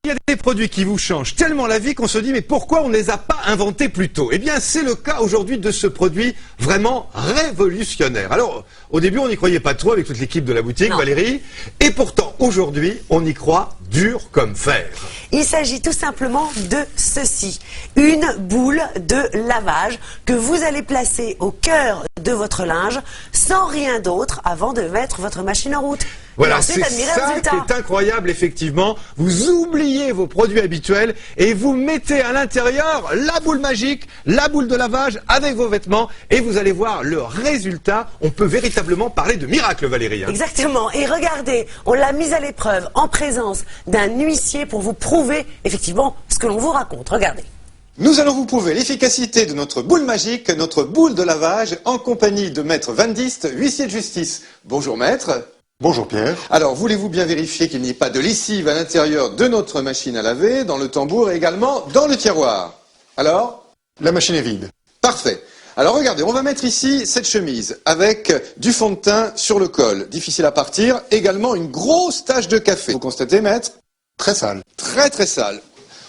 Il y a des produits qui vous changent tellement la vie qu'on se dit mais pourquoi on ne les a pas inventés plus tôt? Eh bien c'est le cas aujourd'hui de ce produit vraiment révolutionnaire. Alors au début on n'y croyait pas trop avec toute l'équipe de la boutique, non. Valérie, et pourtant aujourd'hui on y croit dur comme fer. Il s'agit tout simplement de ceci, une boule de lavage que vous allez placer au cœur de votre linge sans rien d'autre avant de mettre votre machine en route. Voilà, c'est ça qui est incroyable, effectivement. Vous oubliez vos produits habituels et vous mettez à l'intérieur la boule magique, la boule de lavage avec vos vêtements et vous allez voir le résultat. On peut véritablement parler de miracle, Valérie. Hein. Exactement. Et regardez, on l'a mise à l'épreuve en présence d'un huissier pour vous prouver effectivement ce que l'on vous raconte. Regardez. Nous allons vous prouver l'efficacité de notre boule magique, notre boule de lavage, en compagnie de Maître Van Dist, huissier de justice. Bonjour Maître. Bonjour Pierre. Alors, voulez-vous bien vérifier qu'il n'y ait pas de lessive à l'intérieur de notre machine à laver, dans le tambour et également dans le tiroir? Alors? La machine est vide. Parfait. Alors regardez, on va mettre ici cette chemise avec du fond de teint sur le col. Difficile à partir. Également une grosse tache de café. Vous constatez, Maître? Très sale. Très très sale.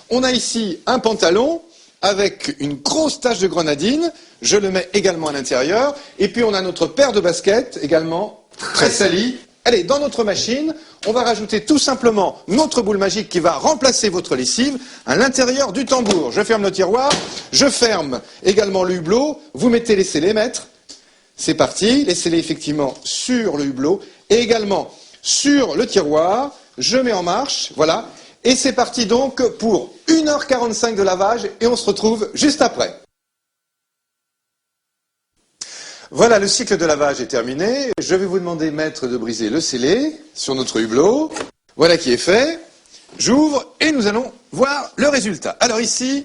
On a ici un pantalon avec une grosse tache de grenadine. Je le mets également à l'intérieur. Et puis on a notre paire de baskets également très salie. Allez, dans notre machine, on va rajouter tout simplement notre boule magique qui va remplacer votre lessive à l'intérieur du tambour. Je ferme le tiroir, je ferme également le hublot. Vous mettez les scellés, Maître. C'est parti, les scellés effectivement sur le hublot et également sur le tiroir. Je mets en marche, voilà. Et c'est parti donc pour 1h45 de lavage et on se retrouve juste après. Voilà, le cycle de lavage est terminé. Je vais vous demander, Maître, de briser le scellé sur notre hublot. Voilà qui est fait. J'ouvre et nous allons voir le résultat. Alors ici,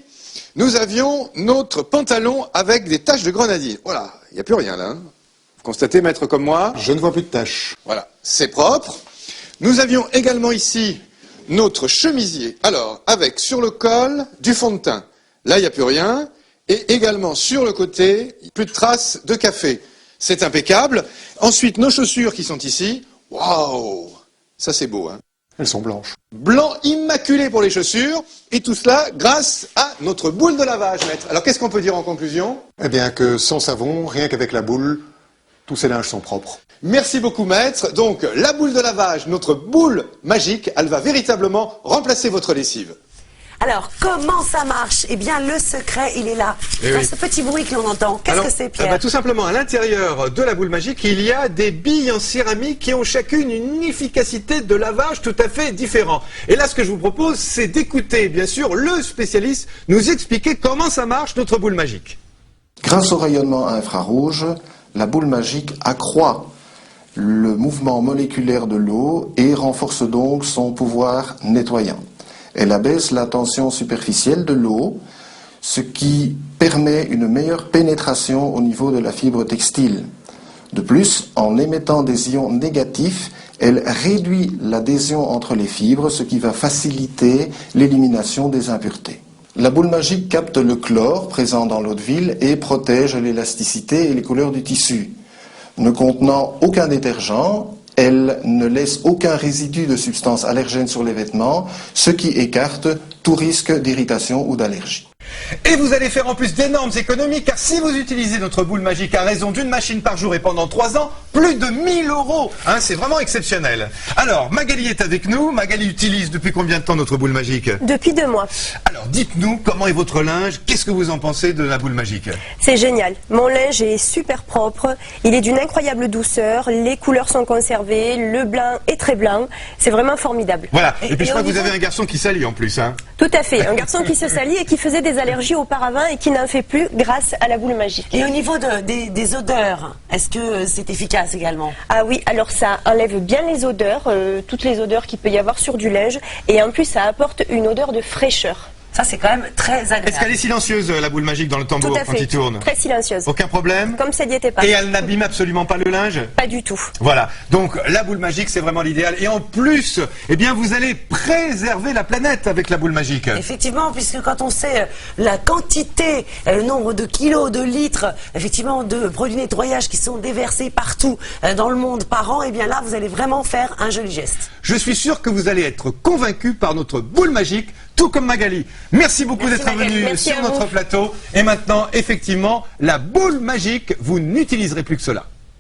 nous avions notre pantalon avec des taches de grenadine. Voilà, il n'y a plus rien là. Vous constatez, Maître, comme moi? Je ne vois plus de taches. Voilà, c'est propre. Nous avions également ici notre chemisier. Alors, avec sur le col du fond de teint. Là, il n'y a plus rien. Et également sur le côté, plus de traces de café. C'est impeccable. Ensuite, nos chaussures qui sont ici. Waouh! Ça, c'est beau, hein? Elles sont blanches. Blanc immaculé pour les chaussures. Et tout cela grâce à notre boule de lavage, Maître. Alors, qu'est-ce qu'on peut dire en conclusion? Eh bien que sans savon, rien qu'avec la boule, tous ces linges sont propres. Merci beaucoup, Maître. Donc, la boule de lavage, notre boule magique, elle va véritablement remplacer votre lessive. Alors, comment ça marche? Eh bien, le secret, il est là. Dans ce petit bruit que l'on entend. Qu'est-ce que c'est, Pierre? Tout simplement, à l'intérieur de la boule magique, il y a des billes en céramique qui ont chacune une efficacité de lavage tout à fait différente. Et là, ce que je vous propose, c'est d'écouter, bien sûr, le spécialiste nous expliquer comment ça marche, notre boule magique. Grâce au rayonnement infrarouge, la boule magique accroît le mouvement moléculaire de l'eau et renforce donc son pouvoir nettoyant. Elle abaisse la tension superficielle de l'eau, ce qui permet une meilleure pénétration au niveau de la fibre textile. De plus, en émettant des ions négatifs, elle réduit l'adhésion entre les fibres, ce qui va faciliter l'élimination des impuretés. La boule magique capte le chlore présent dans l'eau de ville et protège l'élasticité et les couleurs du tissu. Ne contenant aucun détergent, elle ne laisse aucun résidu de substances allergènes sur les vêtements, ce qui écarte tout risque d'irritation ou d'allergie. Et vous allez faire en plus d'énormes économies, car si vous utilisez notre boule magique à raison d'une machine par jour et pendant 3 ans, plus de 1000 €. Hein, c'est vraiment exceptionnel. Alors, Magali est avec nous. Magali utilise depuis combien de temps notre boule magique? Depuis 2 mois. Alors, dites-nous, comment est votre linge? Qu'est-ce que vous en pensez de la boule magique? C'est génial. Mon linge est super propre. Il est d'une incroyable douceur. Les couleurs sont conservées. Le blanc est très blanc. C'est vraiment formidable. Voilà. Et puis, je crois que vous avez un garçon qui salit en plus. Hein. Tout à fait. Un garçon qui se salit et qui faisait des allergies auparavant et qui n'en fait plus grâce à la boule magique. Et au niveau des odeurs, est-ce que c'est efficace également? Ah oui, alors ça enlève bien les odeurs, toutes les odeurs qu'il peut y avoir sur du linge, et en plus ça apporte une odeur de fraîcheur. Ça, c'est quand même très agréable. Est-ce qu'elle est silencieuse, la boule magique, dans le Tout tambour à quand il fait. tourne? Très silencieuse. Aucun problème? Comme ça n'y était pas. Et elle n'abîme absolument pas le linge? Pas du tout. Voilà, donc la boule magique, c'est vraiment l'idéal. Et en plus, eh bien, vous allez préserver la planète avec la boule magique. Effectivement, puisque quand on sait la quantité, le nombre de kilos, de litres, effectivement, de produits nettoyage qui sont déversés partout dans le monde par an, eh bien là, vous allez vraiment faire un joli geste. Je suis sûr que vous allez être convaincus par notre boule magique, tout comme Magali. Merci beaucoup Merci, d'être Magali. venu Merci sur à notre vous. plateau. Et maintenant, effectivement, la boule magique, vous n'utiliserez plus que cela.